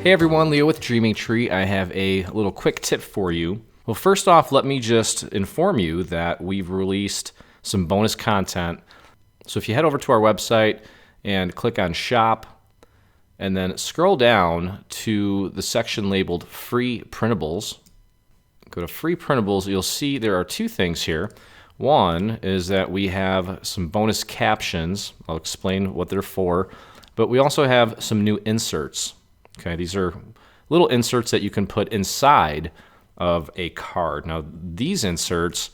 Hey everyone, Leo with Dreaming Tree. I have a little quick tip for you. Well, first off, let me just inform you that we've released some bonus content. So if you head over to our website and click on Shop, and then scroll down to the section labeled Free Printables. Go to Free Printables, you'll see there are two things here. One is that we have some bonus captions. I'll explain what they're for. But we also have some new inserts. Okay, these are little inserts that you can put inside of a card. Now, these inserts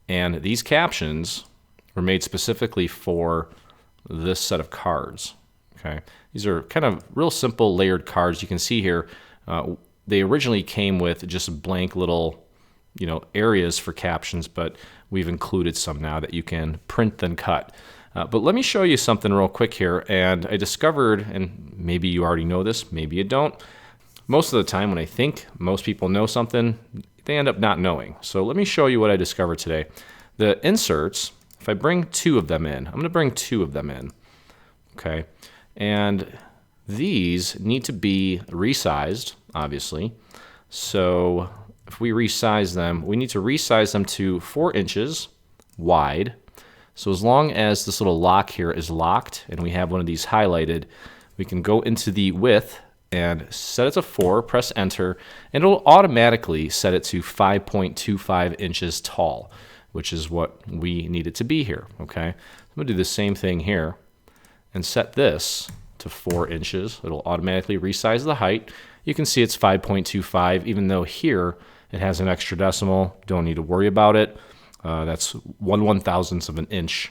and these captions were made specifically for this set of cards. Okay, these are kind of real simple layered cards. You can see here, they originally came with just blank little, areas for captions, but we've included some now that you can print then cut. But let me show you something real quick here. And I discovered, and maybe you already know this, maybe you don't. Most of the time when I think most people know something, they end up not knowing. So let me show you what I discovered today. The inserts, if I bring two of them in, I'm going to bring two of them in. Okay. And these need to be resized, obviously. So if we resize them, we need to resize them to 4 inches wide. So as long as this little lock here is locked and we have one of these highlighted, we can go into the width and set it to 4, press enter, and it'll automatically set it to 5.25 inches tall, which is what we need it to be here, okay? I'm gonna do the same thing here and set this to 4 inches. It'll automatically resize the height. You can see it's 5.25, even though here it has an extra decimal. Don't need to worry about it. That's 1/1000th of an inch.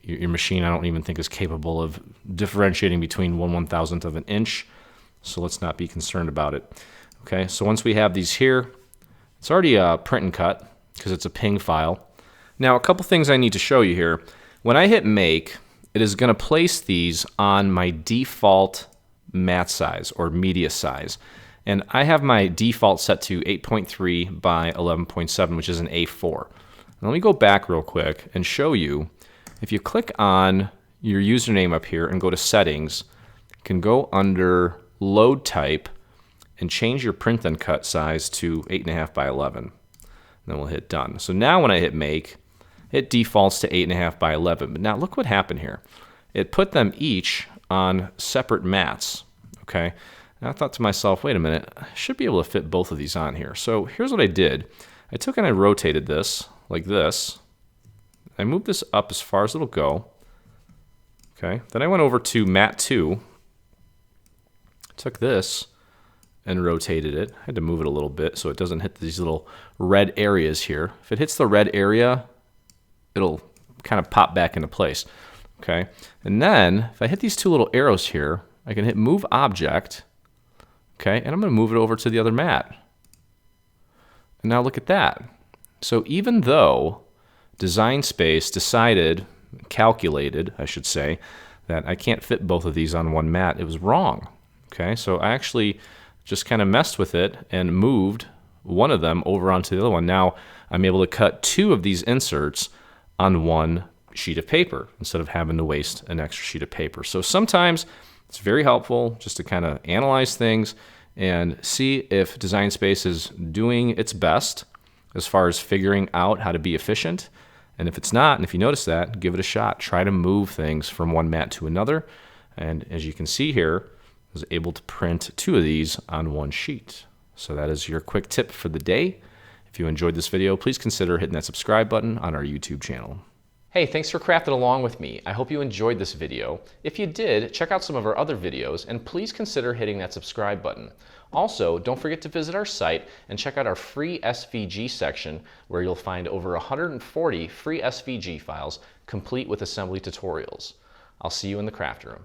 Your machine, I don't even think, is capable of differentiating between 1/1000th of an inch, so let's not be concerned about it. Okay, so once we have these here, it's already print and cut because it's a PNG file. Now, a couple things I need to show you here. When I hit make, it is going to place these on my default mat size or media size. And I have my default set to 8.3 by 11.7, which is an A4. Let me go back real quick and show you. If you click on your username up here and go to settings, you can go under load type and change your print and cut size to 8.5 by 11. And then we'll hit done. So now when I hit make, it defaults to 8.5 by 11. But now look what happened here. It put them each on separate mats. Okay. And I thought to myself, wait a minute, I should be able to fit both of these on here. So here's what I did. I took and I rotated this like this. I moved this up as far as it'll go. Okay. Then I went over to mat 2. Took this and rotated it. I had to move it a little bit so it doesn't hit these little red areas here. If it hits the red area, it'll kind of pop back into place. Okay. And then if I hit these two little arrows here, I can hit move object. Okay. And I'm going to move it over to the other mat. And now look at that. So even though Design Space calculated, I should say, that I can't fit both of these on one mat, it was wrong. Okay, so I actually just kind of messed with it and moved one of them over onto the other one. Now I'm able to cut 2 of these inserts on one sheet of paper instead of having to waste an extra sheet of paper. So sometimes it's very helpful just to kind of analyze things and see if Design Space is doing its best as far as figuring out how to be efficient. And if it's not, and if you notice that, give it a shot. Try to move things from one mat to another. And as you can see here, I was able to print 2 of these on one sheet. So that is your quick tip for the day. If you enjoyed this video, please consider hitting that subscribe button on our YouTube channel. Hey, thanks for crafting along with me. I hope you enjoyed this video. If you did, check out some of our other videos and please consider hitting that subscribe button. Also, don't forget to visit our site and check out our free SVG section where you'll find over 140 free SVG files complete with assembly tutorials. I'll see you in the craft room.